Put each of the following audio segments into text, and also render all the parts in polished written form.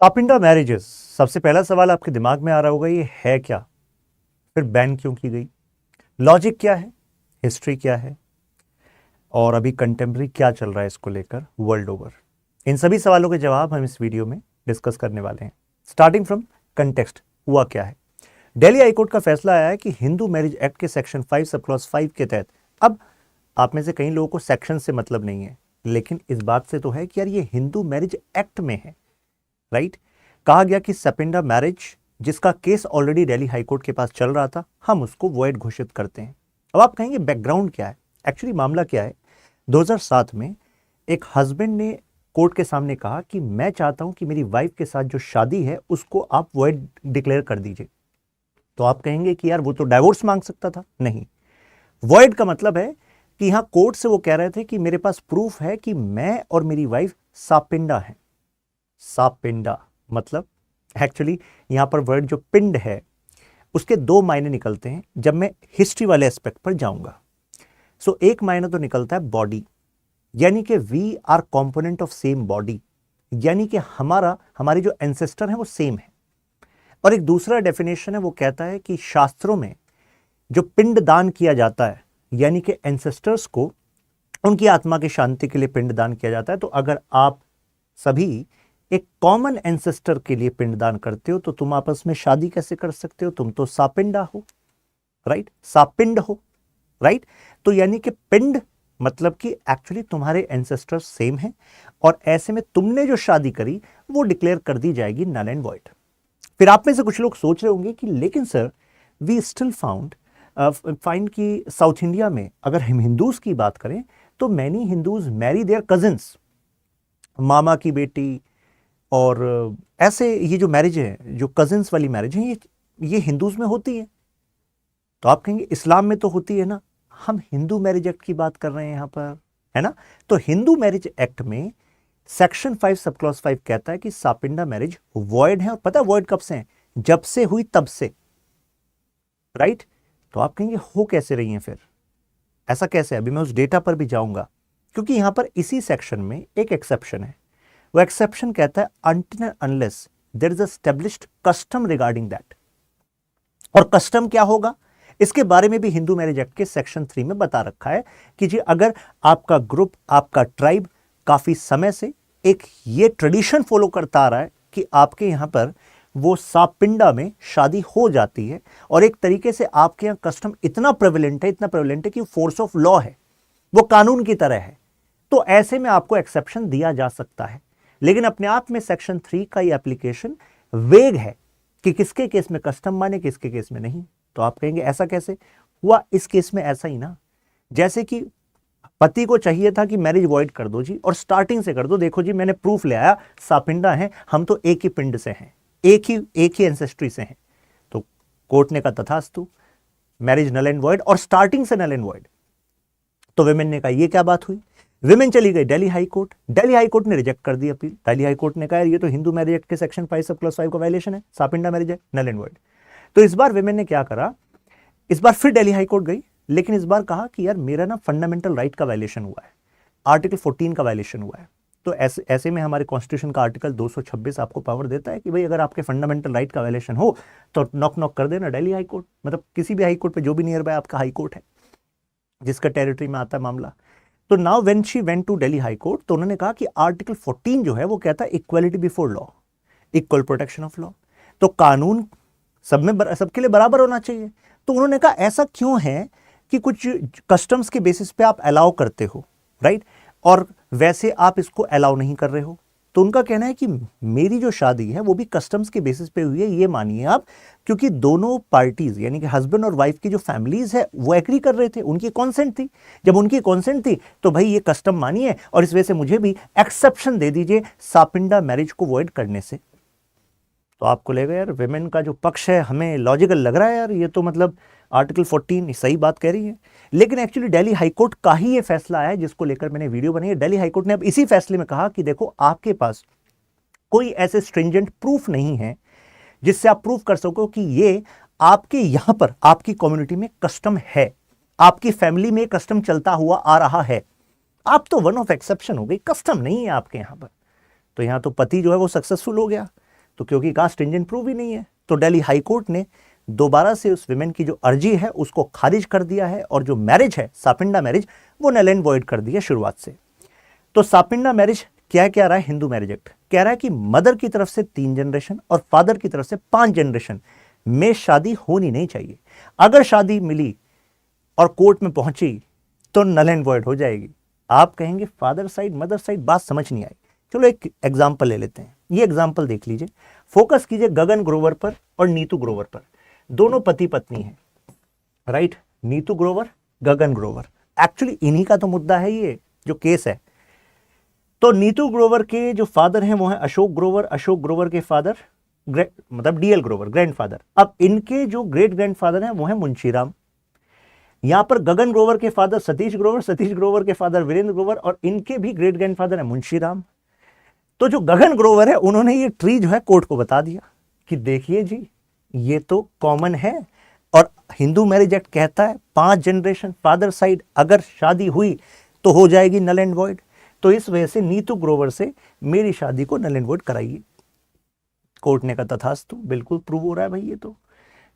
पापिंडा marriages, सबसे पहला सवाल आपके दिमाग में आ रहा होगा, ये है क्या? फिर बैन क्यों की गई? लॉजिक क्या है? हिस्ट्री क्या है? और अभी कंटेम्प्रेरी क्या चल रहा है इसको लेकर वर्ल्ड ओवर? इन सभी सवालों के जवाब हम इस वीडियो में डिस्कस करने वाले हैं। स्टार्टिंग फ्रॉम कंटेक्स्ट, हुआ क्या है? दिल्ली हाईकोर्ट का फैसला आया है कि हिंदू मैरिज एक्ट के सेक्शन 5 सब क्लॉज 5 के तहत, अब आप में से कई लोगों को सेक्शन से मतलब नहीं है, लेकिन इस बात से तो है कि यार ये हिंदू मैरिज एक्ट में है, राइट? कहा गया कि सपिंडा मैरिज, जिसका केस ऑलरेडी दिल्ली हाईकोर्ट के पास चल रहा था, हम उसको वॉइड घोषित करते हैं। अब आप कहेंगे बैकग्राउंड क्या है, एक्चुअली मामला क्या है? 2007 में एक हस्बैंड ने कोर्ट के सामने कहा कि मैं चाहता हूं कि मेरी वाइफ के साथ जो शादी है उसको आप वॉइड डिक्लेयर कर दीजिए। तो आप कहेंगे कि यार वो तो डाइवोर्स मांग सकता था। नहीं, वॉइड का मतलब है कि यहां कोर्ट से वो कह रहे थे कि मेरे पास प्रूफ है कि मैं और मेरी वाइफ सापिंडा है। सापिंडा मतलब, एक्चुअली यहां पर वर्ड जो पिंड है उसके दो मायने निकलते हैं जब मैं हिस्ट्री वाले एस्पेक्ट पर जाऊंगा। सो एक मायने तो निकलता है बॉडी, यानी कि we are component of same body, यानी कि हमारे जो एंसेस्टर हैं वो सेम है। और एक दूसरा डेफिनेशन है, वो कहता है कि शास्त्रों में जो पिंड दान किया जाता है, यानी कि एंसेस्टर्स को उनकी आत्मा की शांति के लिए पिंड दान किया जाता है। तो अगर आप सभी एक कॉमन एंसेस्टर के लिए पिंडदान करते हो तो तुम आपस में शादी कैसे कर सकते हो? तुम तो सापिंडा हो, राइट? सापिंड हो, राइट? तो यानी कि पिंड मतलब कि एक्चुअली तुम्हारे एंसेस्टर्स सेम हैं, और ऐसे में तुमने जो शादी करी वो डिक्लेयर कर दी जाएगी नल एंड वॉइड। फिर आप में से कुछ लोग सोच रहे होंगे कि लेकिन सर, वी स्टिल फाइंड कि साउथ इंडिया में अगर हम हिंदूज की बात करें तो many Hindus marry their cousins, मामा की बेटी, और ऐसे ये जो मैरिज है, जो कजिन्स वाली मैरिज है, ये हिंदूज में होती है। तो आप कहेंगे इस्लाम में तो होती है ना, हम हिंदू मैरिज एक्ट की बात कर रहे हैं यहां पर, है ना? तो हिंदू मैरिज एक्ट में सेक्शन 5 सब क्लॉज 5 कहता है कि सापिंडा मैरिज वॉइड है। और पता है वॉइड कब से है? जब से हुई तब से, राइट? तो आप कहेंगे हो कैसे रही हैं फिर, ऐसा कैसे? अभी मैं उस डेटा पर भी जाऊंगा, क्योंकि यहां पर इसी सेक्शन में एक एक्सेप्शन है। वो एक्सेप्शन कहता है until and unless there is established custom regarding that. और कस्टम क्या होगा, इसके बारे में भी हिंदू मैरिज एक्ट के सेक्शन 3 में बता रखा है कि जी अगर आपका ग्रुप, आपका ट्राइब काफी समय से एक ये ट्रेडिशन फॉलो करता आ रहा है कि आपके यहां पर वो सापिंडा में शादी हो जाती है, और एक तरीके से आपके यहां कस्टम इतना प्रेवलेंट है कि फोर्स ऑफ लॉ है, वो कानून की तरह है, तो ऐसे में आपको एक्सेप्शन दिया जा सकता है। लेकिन अपने आप में सेक्शन 3 का ये एप्लीकेशन वेग है कि किसके केस में कस्टम माने, किसके केस में नहीं। तो आप कहेंगे ऐसा कैसे हुआ? इस केस में ऐसा ही ना, जैसे कि पति को चाहिए था कि मैरिज वॉइड कर दो जी, और स्टार्टिंग से कर दो, देखो जी मैंने प्रूफ ले आया, सापिंडा है, हम तो एक ही पिंड से हैं, एक ही एंसेस्ट्री से हैं। तो कोर्ट ने कहा तथास्तु, मैरिज नल एंड वॉइड, और स्टार्टिंग से नल एंड वॉइड। तो विमेन ने कहा ये क्या बात हुई? विमेन चली गई Delhi high court, Delhi high court ने रिजेक्ट कर दी अपील। दिल्ली हाई कोर्ट ने कहा ये तो हिंदू मैरिज एक्ट के सेक्शन 5 सब क्लॉज 5 का वायलेशन है, सापिंडा मैरिज है, नल एंड वॉइड। तो इस बार विमेन ने क्या करा, इस बार फिर दिल्ली हाई कोर्ट गई, लेकिन इस बार कहा कि यार मेरा ना फंडामेंटल राइट का वायलेशन हुआ है, आर्टिकल 14 का वायलेशन हुआ है। तो ऐसे में हमारे कॉन्स्टिट्यूशन का आर्टिकल 226 आपको पावर देता है कि भाई अगर आपके फंडामेंटल राइट का वायलेशन हो तो नॉक नॉक कर देना दिल्ली हाई कोर्ट, मतलब किसी भी हाई कोर्ट पे जो भी नियर बाय आपका हाई कोर्ट है, जिसका टेरिटरी में आता है मामला। तो now when she went to Delhi high court, तो उन्होंने कहा कि आर्टिकल 14 जो है वो कहता है equality before law, equal protection of law, तो कानून सब में सबके लिए बराबर होना चाहिए। तो उन्होंने कहा ऐसा क्यों है कि कुछ कस्टम्स के बेसिस पे आप अलाउ करते हो, राइट, और वैसे आप इसको अलाउ नहीं कर रहे हो। तो उनका कहना है कि मेरी जो शादी है वो भी कस्टम्स के बेसिस पे हुई है, ये मानिए आप, क्योंकि दोनों पार्टीज यानी कि हस्बैंड और वाइफ की जो फैमिलीज है वो एग्री कर रहे थे, उनकी कॉन्सेंट थी। जब उनकी कॉन्सेंट थी तो भाई ये कस्टम मानिए, और इस वजह से मुझे भी एक्सेप्शन दे दीजिए सापिंडा मैरिज को वॉइड करने से। तो आपको लगेगा यार विमेन का जो पक्ष है हमें लॉजिकल लग रहा है, यार ये तो मतलब आर्टिकल 14 सही बात कह रही है। लेकिन एक्चुअली दिल्ली हाईकोर्ट का ही ये फैसला है जिसको लेकर मैंने वीडियो बनाई है। दिल्ली हाईकोर्ट ने अब इसी फैसले में कहा कि देखो आपके पास कोई ऐसे स्ट्रिंजेंट प्रूफ नहीं है जिससे आप प्रूफ कर सको कि ये आपके यहां पर आपकी कम्युनिटी में कस्टम है, आपकी फैमिली में कस्टम चलता हुआ आ रहा है। आप तो वन ऑफ एक्सेप्शन हो गई, कस्टम नहीं है आपके यहां पर। तो यहां तो पति जो है वो सक्सेसफुल हो गया, तो क्योंकि कास्ट इंजन प्रूव ही नहीं है, तो दिल्ली हाई कोर्ट ने दोबारा से उस विमेन की जो अर्जी है उसको खारिज कर दिया है, और जो मैरिज है सापिंडा मैरिज वो नल एंड वॉइड कर दी है शुरुआत से। तो सापिंडा मैरिज क्या कह रहा है हिंदू मैरिज एक्ट? कह रहा है कि मदर की तरफ से 3 जनरेशन और फादर की तरफ से 5 जनरेशन में शादी होनी नहीं चाहिए। अगर शादी मिली और कोर्ट में पहुंची तो नल एंड वॉइड हो जाएगी। आप कहेंगे फादर साइड मदर साइड, बात समझ नहीं आई। चलो एक एग्जाम्पल ले लेते हैं, ये एग्जाम्पल देख लीजिए, फोकस कीजिए गगन ग्रोवर पर और नीतू ग्रोवर पर। दोनों पति पत्नी हैं, राइट? नीतू ग्रोवर, गगन ग्रोवर, एक्चुअली इन्हीं का तो मुद्दा है ये जो केस है। तो नीतू ग्रोवर के जो फादर हैं वो हैं अशोक ग्रोवर, अशोक ग्रोवर के फादर मतलब डीएल ग्रोवर ग्रैंडफादर। अब इनके जो ग्रेट ग्रैंडफादर हैं वो हैं मुंशीराम। यहां पर गगन ग्रोवर के फादर सतीश ग्रोवर, सतीश ग्रोवर के फादर वीरेंद्र ग्रोवर, और इनके भी ग्रेट ग्रैंडफादर हैं मुंशीराम। तो जो गगन ग्रोवर है उन्होंने ये ट्री जो है कोर्ट को बता दिया कि देखिए जी ये तो कॉमन है, और हिंदू मैरिज एक्ट कहता है 5 जनरेशन फादर साइड अगर शादी हुई तो हो जाएगी नल एंड वॉइड। तो इस वजह से नीतू ग्रोवर से मेरी शादी को नल एंड वॉइड कराइए। कोर्ट ने कहा तथास्तु, बिल्कुल प्रूव हो रहा है भाई ये तो,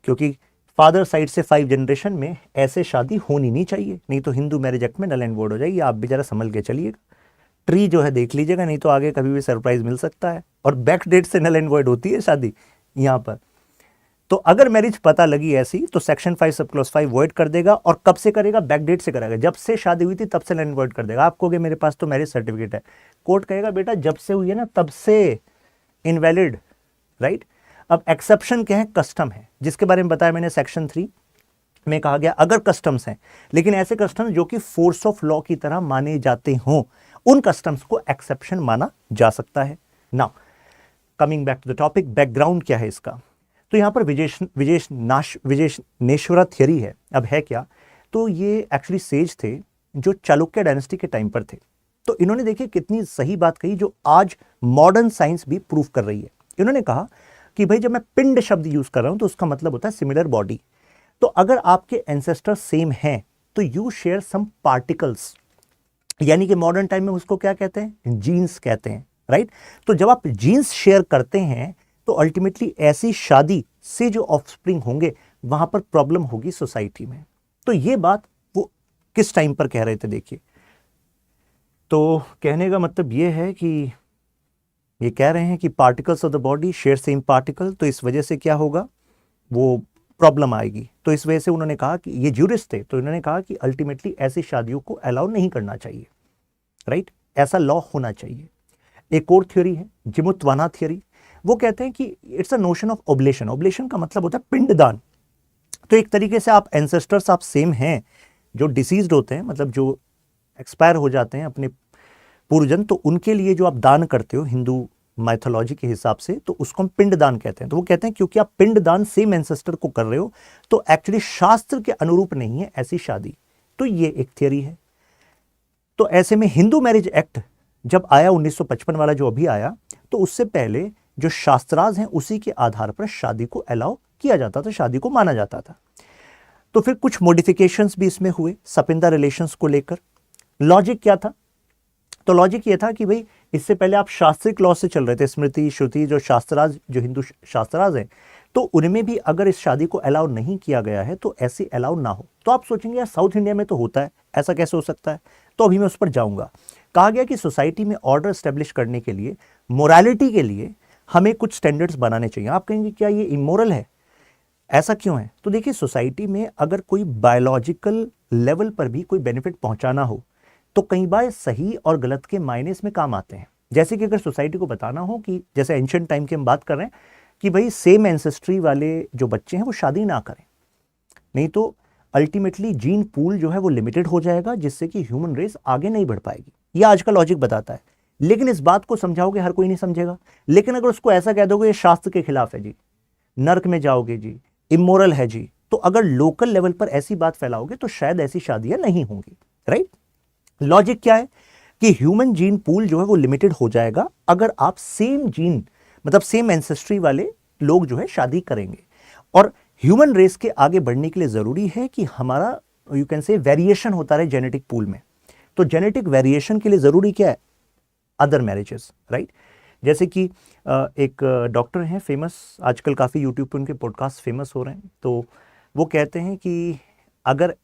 क्योंकि फादर साइड से 5 जनरेशन में ऐसे शादी होनी नहीं चाहिए, नहीं तो हिंदू मैरिज एक्ट में नल एंड वॉइड हो जाएगी। आप भी जरा संभल के चलिएगा, ट्री जो है देख लीजिएगा, नहीं तो आगे कभी भी सरप्राइज मिल सकता है। और बैक डेट से नल एंड वॉइड होती है शादी यहाँ पर। तो अगर मैरिज पता लगी ऐसी तो सेक्शन 5 सब क्लॉज 5 वॉइड कर देगा। और कब से करेगा? बैक डेट से करेगा, जब से शादी हुई थी तब से नल एंड वॉइड कर देगा। आप कहोगे मेरे पास तो मैरिज सर्टिफिकेट है, कोर्ट कहेगा बेटा जब से हुई है ना तब से इनवैलिड, राइट? अब एक्सेप्शन क्या है? कस्टम है, जिसके बारे में बताया मैंने सेक्शन 3 में कहा गया अगर कस्टम्स हैं, लेकिन ऐसे कस्टम्स जो कि फोर्स ऑफ लॉ की तरह माने जाते हों, उन कस्टम्स को एक्सेप्शन माना जा सकता है। Now coming back to the topic, background क्या है इसका? तो यहां पर विजयनेश्वरा थियरी है। अब है क्या? तो ये एक्चुअली सेज थे जो चालुक्य डायनेस्टी के टाइम पर थे। तो इन्होंने देखिए कितनी सही बात कही जो आज मॉडर्न साइंस भी प्रूव कर रही है। इन्होंने कहा कि भाई जब मैं पिंड शब्द यूज कर रहा हूं तो उसका मतलब होता है सिमिलर बॉडी। तो अगर आपके एंसेस्टर सेम हैं तो यू शेयर सम पार्टिकल्स, यानी कि मॉडर्न टाइम में उसको क्या कहते हैं? जीन्स कहते हैं, राइट? तो जब आप जीन्स शेयर करते हैं तो अल्टीमेटली ऐसी शादी से जो ऑफस्प्रिंग होंगे वहां पर प्रॉब्लम होगी सोसाइटी में। तो ये बात वो किस टाइम पर कह रहे थे देखिए। तो कहने का मतलब ये है कि ये कह रहे हैं कि particles of the body share same particle, तो इस वजह से क्या होगा, वो प्रॉब्लम आएगी। तो इस वजह से उन्होंने कहा कि ये ज्यूरिस्ट थे, तो इन्होंने कहा कि अल्टीमेटली ऐसी शादियों को अलाउ नहीं करना चाहिए, राइट? ऐसा लॉ होना चाहिए। एक और थ्योरी है जिमुत्वाना थ्योरी। वो कहते हैं कि इट्स अ नोशन ऑफ ओब्लेशन। ओब्लेशन का मतलब होता है पिंडदान। तो एक तरीके से आप एंसेस्टर्स आप सेम हैं, जो डिसीज्ड होते हैं मतलब जो एक्सपायर हो जाते हैं अपने पूर्वजन, तो उनके लिए जो आप दान करते हो हिंदू माइथोलॉजी के हिसाब से, तो उसको हम पिंडदान कहते हैं। तो वो कहते हैं क्योंकि आप पिंडदान सेम एंसेस्टर को कर रहे हो तो एक्चुअली शास्त्र के अनुरूप नहीं है ऐसी शादी। तो ये एक थियरी है। तो ऐसे में हिंदू मैरिज एक्ट जब आया 1955 वाला जो अभी आया, तो उससे पहले जो शास्त्रार्थ हैं उसी के आधार पर शादी को अलाउ किया जाता था, शादी को माना जाता था। तो फिर कुछ मॉडिफिकेशंस भी इसमें हुए सपिंदा रिलेशंस को लेकर। लॉजिक क्या था? तो लॉजिक ये था कि भाई इससे पहले आप शास्त्रिक लॉ से चल रहे थे, स्मृति श्रुति जो शास्त्रार्थ जो हिंदू शास्त्रार्थ हैं, तो उनमें भी अगर इस शादी को अलाउ नहीं किया गया है तो ऐसी अलाउ ना हो। तो आप सोचेंगे यार साउथ इंडिया में तो होता है, ऐसा कैसे हो सकता है? तो अभी मैं उस पर जाऊंगा। कहा गया कि सोसाइटी में ऑर्डर स्टेब्लिश करने के लिए, मोरालिटी के लिए हमें कुछ स्टैंडर्ड्स बनाने चाहिए। आप कहेंगे क्या ये इमोरल है? ऐसा क्यों है? तो देखिए सोसाइटी में अगर कोई बायोलॉजिकल लेवल पर भी कोई बेनिफिट पहुंचाना हो तो कई बार सही और गलत के मायने इसमें काम आते हैं। जैसे कि अगर सोसाइटी को बताना हो कि जैसे एंशिएंट टाइम की हम बात कर रहे हैं कि भाई सेम एंसेस्ट्री वाले जो बच्चे हैं वो शादी ना करें, नहीं तो अल्टीमेटली जीन पूल जो है वो लिमिटेड हो जाएगा, जिससे कि ह्यूमन रेस आगे नहीं बढ़ पाएगी। ये आज का लॉजिक बताता है। लेकिन इस बात को समझाओगे हर कोई नहीं समझेगा। लेकिन अगर उसको ऐसा कह दोगे ये शास्त्र के खिलाफ है जी, नर्क में जाओगे जी, इमोरल है जी, तो अगर लोकल लेवल पर ऐसी बात फैलाओगे तो शायद ऐसी शादियां नहीं होंगी, राइट? लॉजिक क्या है कि ह्यूमन जीन पूल जो है वो लिमिटेड हो जाएगा अगर आप सेम जीन मतलब सेम एंसेस्ट्री वाले लोग जो है शादी करेंगे। और ह्यूमन रेस के आगे बढ़ने के लिए जरूरी है कि हमारा यू कैन से वेरिएशन होता रहे जेनेटिक पूल में। तो जेनेटिक वेरिएशन के लिए जरूरी क्या है? Other marriages, right? जैसे कि एक डॉक्टर हैं फेमस, आजकल काफ़ी यूट्यूब पे उनके पॉडकास्ट फेमस हो रहे हैं, तो वो कहते हैं कि अगर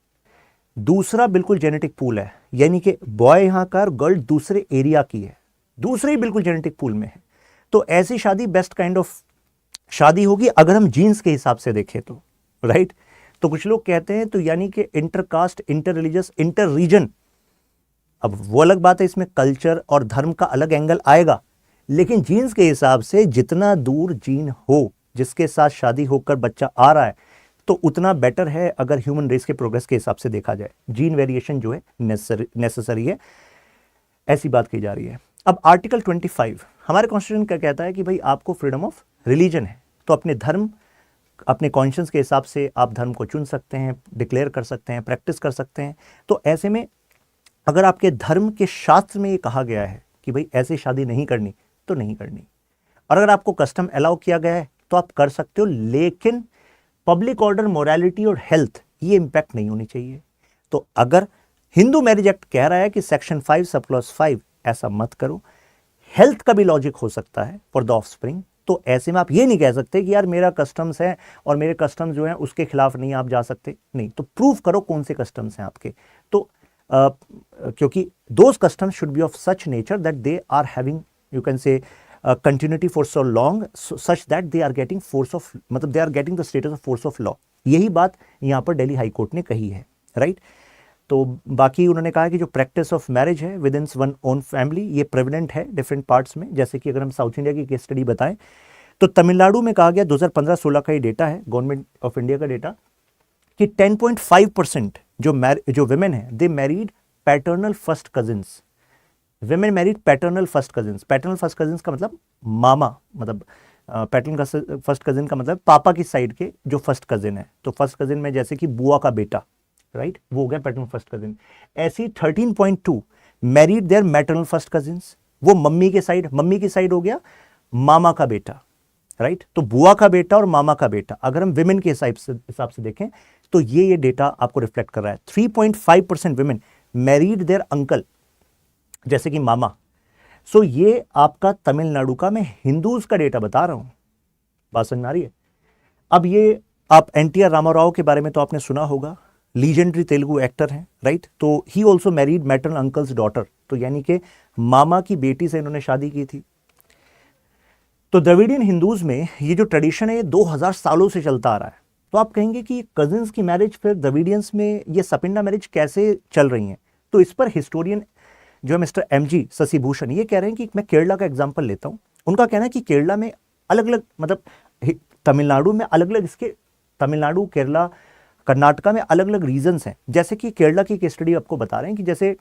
दूसरा बिल्कुल जेनेटिक पूल है, यानी कि बॉय यहाँ का और गर्ल दूसरे एरिया की है, दूसरे ही बिल्कुल जेनेटिक पूल में है, तो ऐसी शादी बेस्ट काइंड ऑफ शादी होगी अगर हम जीन्स के हिसाब से देखें तो, राइट। तो कुछ लोग कहते हैं तो यानी कि intercaste, inter religious, inter region, अब वो अलग बात है, इसमें कल्चर और धर्म का अलग एंगल आएगा, लेकिन जीन्स के हिसाब से जितना दूर जीन हो जिसके साथ शादी होकर बच्चा आ रहा है तो उतना बेटर है अगर ह्यूमन रेस के प्रोग्रेस के हिसाब से देखा जाए। जीन वेरिएशन जो है नेसेसरी है, ऐसी बात की जा रही है। अब आर्टिकल 25 हमारे कॉन्स्टिट्यूशन क्या कहता है कि भाई आपको फ्रीडम ऑफ रिलीजन है, तो अपने धर्म, अपने कॉन्शियंस के हिसाब से आप धर्म को चुन सकते हैं, डिक्लेयर कर सकते हैं, प्रैक्टिस कर सकते हैं। तो ऐसे में अगर आपके धर्म के शास्त्र में ये कहा गया है कि भाई ऐसे शादी नहीं करनी तो नहीं करनी, और अगर आपको कस्टम अलाउ किया गया है तो आप कर सकते हो, लेकिन पब्लिक ऑर्डर, मोरालिटी और हेल्थ ये इंपैक्ट नहीं होनी चाहिए। तो अगर हिंदू मैरिज एक्ट कह रहा है कि सेक्शन 5 सब क्लॉज 5 ऐसा मत करो, हेल्थ का भी लॉजिक हो सकता है फॉर द ऑफस्प्रिंग, तो ऐसे में आप ये नहीं कह सकते कि यार मेरा कस्टम्स है और मेरे कस्टम्स जो हैं उसके खिलाफ नहीं आप जा सकते, नहीं, तो प्रूव करो कौन से कस्टम्स हैं आपके। तो क्योंकि those customs should be of such nature that they are having, you can say continuity for so long such that they are getting force of, मतलब they are getting the status of force of law. यही बात यहाँ पर Delhi high court ने कही है, right. तो बाकी उन्होंने कहा कि जो प्रैक्टिस ऑफ मैरिज है with in one own family ये प्रेवलेंट है डिफरेंट पार्ट्स में। जैसे कि अगर हम साउथ इंडिया की केस स्टडी बताएं तो तमिलनाडु में कहा गया 2015-16 का ये डेटा है, गवर्नमेंट ऑफ इंडिया का डेटा, कि 10.5% जो विमेन है they married paternal first cousins. Women married paternal first cousins. Paternal first cousins का मतलब मामा, मतलब पैटर्नल फर्स्ट कजिन का मतलब पापा की साइड के जो फर्स्ट कजिन है। तो फर्स्ट कजिन में जैसे कि बुआ का बेटा, राइट, वो हो गया पैटर्नल फर्स्ट कजिन। ऐसी 13.2 married there maternal first cousins, वो मम्मी की साइड हो गया मामा का बेटा, राइट। तो बुआ का बेटा और मामा का बेटा अगर हम विमेन के हिसाब से देखें तो ये डेटा आपको रिफ्लेक्ट कर रहा है। 3.5% विमेन मैरिड देयर अंकल, जैसे कि मामा। सो ये आपका तमिलनाडु का, मैं हिंदूज का डेटा बता रहा हूं, बात समझ में आ रही है। अब ये आप एनटीआर रामाराव के बारे में तो आपने सुना होगा, लीजेंडरी तेलुगु एक्टर हैं, राइट। तो he also married maternal uncle's daughter, तो यानी कि मामा की बेटी से इन्होंने शादी की थी। तो द्रविडियन हिंदूज में ये जो ट्रेडिशन है ये 2000 सालों से चलता आ रहा है। तो आप कहेंगे कि कजिन्स की मैरिज फिर द्रविडियंस में ये सपिंडा मैरिज कैसे चल रही हैं? तो इस पर हिस्टोरियन जो है मिस्टर एमजी शशिभूषण ये कह रहे हैं कि मैं केरला का एग्जांपल लेता हूं। उनका कहना है कि केरला में अलग अलग, मतलब तमिलनाडु में अलग अलग, इसके तमिलनाडु, केरला, कर्नाटका में अलग अलग रीजन्स हैं। जैसे कि केरला की केस स्टडी आपको बता रहे हैं कि जैसे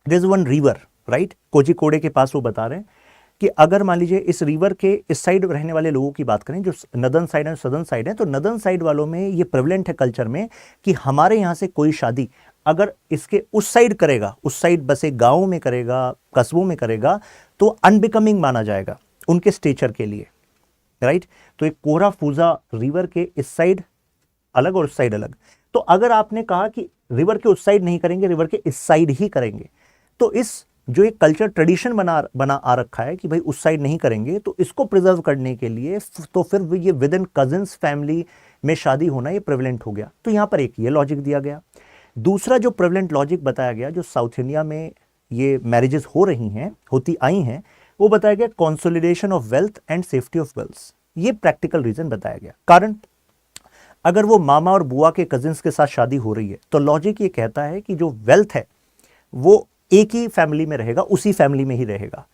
there is one river, right, Kozhikode के पास, वो बता रहे हैं कि अगर मान लीजिए इस रिवर के इस साइड रहने वाले लोगों की बात करें, जो नदर्न साइड है, सदर्न साइड है, तो नदर्न साइड वालों में ये प्रेवलेंट है कल्चर में कि हमारे यहाँ से कोई शादी अगर इसके उस साइड करेगा, उस साइड बसे गाँव में करेगा, कस्बों में करेगा, तो अनबिकमिंग माना जाएगा उनके स्टेचर के लिए, राइट। तो एक कोरा फूजा रिवर के इस साइड अलग और उस साइड अलग। तो अगर आपने कहा कि रिवर के उस साइड नहीं करेंगे, रिवर के इस साइड ही करेंगे, तो इस जो एक कल्चर ट्रेडिशन बना आ रखा है कि भाई उस साइड नहीं करेंगे, तो इसको प्रिजर्व करने के लिए तो फिर ये विद इन कजिन्स फैमिली में शादी होना ये प्रेवलेंट हो गया। तो यहाँ पर एक ये लॉजिक दिया गया। दूसरा जो प्रेवलेंट लॉजिक बताया गया, जो साउथ इंडिया में ये मैरिजेस हो रही हैं, होती आई हैं, वो बताया गया consolidation of wealth and safety of girls. ये प्रैक्टिकल रीजन बताया गया। कारण, अगर वो मामा और बुआ के कजिन्स के साथ शादी हो रही है तो लॉजिक ये कहता है कि जो वेल्थ है वो एक ही फैमिली में रहेगा, उसी फैमिली में ही रहेगा।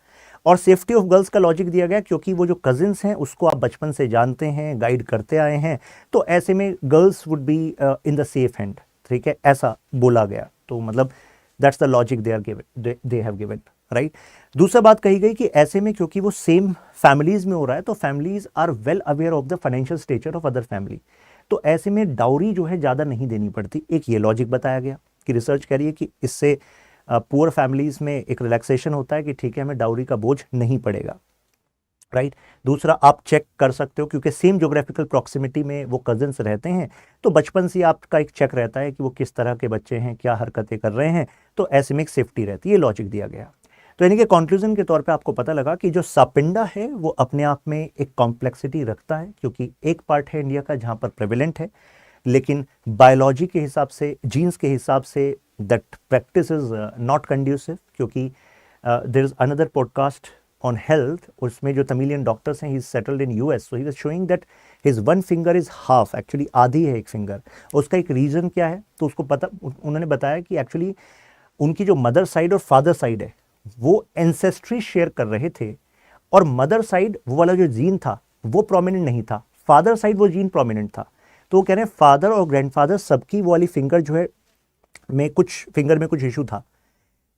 और सेफ्टी ऑफ गर्ल्स का लॉजिक दिया गया क्योंकि वो जो कजिन्स हैं उसको आप बचपन से जानते हैं, गाइड करते आए हैं, तो ऐसे में girls would be in the safe hand, ठीक है, ऐसा बोला गया। तो मतलब that's the logic they have given, right. दूसरा बात कही गई कि ऐसे में क्योंकि वो सेम फैमिलीज में हो रहा है तो families are well aware of the financial stature of other family, तो ऐसे में डाउरी जो है ज़्यादा नहीं देनी पड़ती। एक ये लॉजिक बताया गया कि रिसर्च कह रही है कि इससे पुअर फैमिलीज में एक रिलैक्सेशन होता है कि ठीक है, हमें डाउरी का बोझ नहीं पड़ेगा, राइट। दूसरा, आप चेक कर सकते हो क्योंकि सेम ज्योग्राफिकल प्रॉक्सिमिटी में वो कजिन्स रहते हैं, तो बचपन से आपका एक चेक रहता है कि वो किस तरह के बच्चे हैं, क्या हरकतें कर रहे हैं, तो ऐसे में एक सेफ्टी रहती है। ये लॉजिक दिया गया। तो यानी कि कंक्लूजन के तौर पे आपको पता लगा कि जो सापिंडा है वो अपने आप में एक कॉम्प्लेक्सिटी रखता है, क्योंकि एक पार्ट है इंडिया का जहां पर प्रेविलेंट है, लेकिन बायोलॉजी के हिसाब से, जीन्स के हिसाब से that practice is not conducive, क्योंकि there is another podcast on health, उसमें जो तमिलियन डॉक्टर्स हैं, he is settled in US, so he was showing that his one finger is half, actually आधी है एक फिंगर। उसका एक रीज़न क्या है, तो उसको पता, उन्होंने बताया कि एक्चुअली उनकी जो मदर साइड और फादर साइड है वो एंसेस्ट्री शेयर कर रहे थे, और मदर साइड वो वाला जो जीन था वो प्रोमिनेंट नहीं था, फादर साइड वो जीन प्रोमिनेंट था। तो वो कह रहे हैं फादर और ग्रैंडफादर सबकी वो वाली फिंगर जो है में कुछ फिंगर में कुछ इशू था।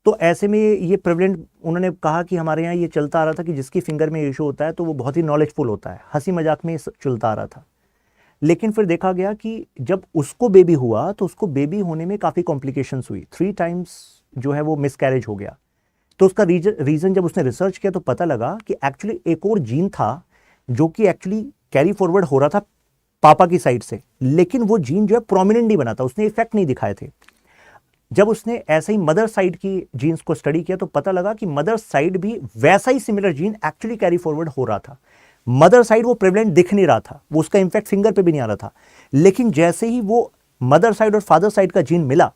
तो ऐसे में ये प्रेवलेंट, उन्होंने कहा कि हमारे यहाँ ये चलता आ रहा था कि जिसकी फिंगर में इशू होता है तो वो बहुत ही नॉलेजफुल होता है, हंसी मजाक में चलता आ रहा था। लेकिन फिर देखा गया कि जब उसको बेबी हुआ तो उसको बेबी होने में काफ़ी कॉम्प्लिकेशंस हुई, 3 टाइम्स जो है वो मिसकैरेज हो गया। तो उसका रीज़न जब उसने रिसर्च किया तो पता लगा कि एक्चुअली एक और जीन था जो कि एक्चुअली कैरी फॉरवर्ड हो रहा था पापा की साइड से, लेकिन वो जीन जो है प्रोमिनेंट नहीं बना था, उसने इफेक्ट नहीं दिखाए थे। जब उसने ऐसे ही मदर साइड की जीन्स को स्टडी किया तो पता लगा कि मदर साइड भी वैसा ही similar gene actually carry forward हो रहा था। मदर साइड वो प्रेवलेंट दिख नहीं रहा था, वो उसका इंफेक्ट फिंगर पे भी नहीं आ रहा था, लेकिन जैसे ही वो मदर साइड और फादर साइड का जीन मिला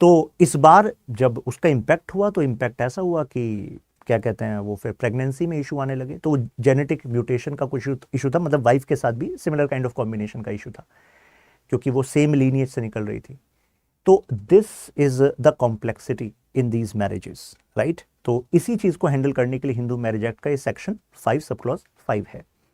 तो इस बार जब उसका इंपैक्ट हुआ तो इंपैक्ट ऐसा हुआ कि क्या कहते हैं, वो फिर प्रेगनेंसी में इशू आने लगे। तो जेनेटिक म्यूटेशन का कुछ इशू था, मतलब वाइफ के साथ भी सिमिलर काइंड ऑफ कॉम्बिनेशन का इशू था, क्योंकि वो सेम लीनिएज से निकल रही थी। तो this is the complexity in these marriages, right. तो इसी चीज को हैंडल करने के लिए हिंदू मैरिज एक्ट का ये सेक्शन 5 सब क्लॉज 5 है।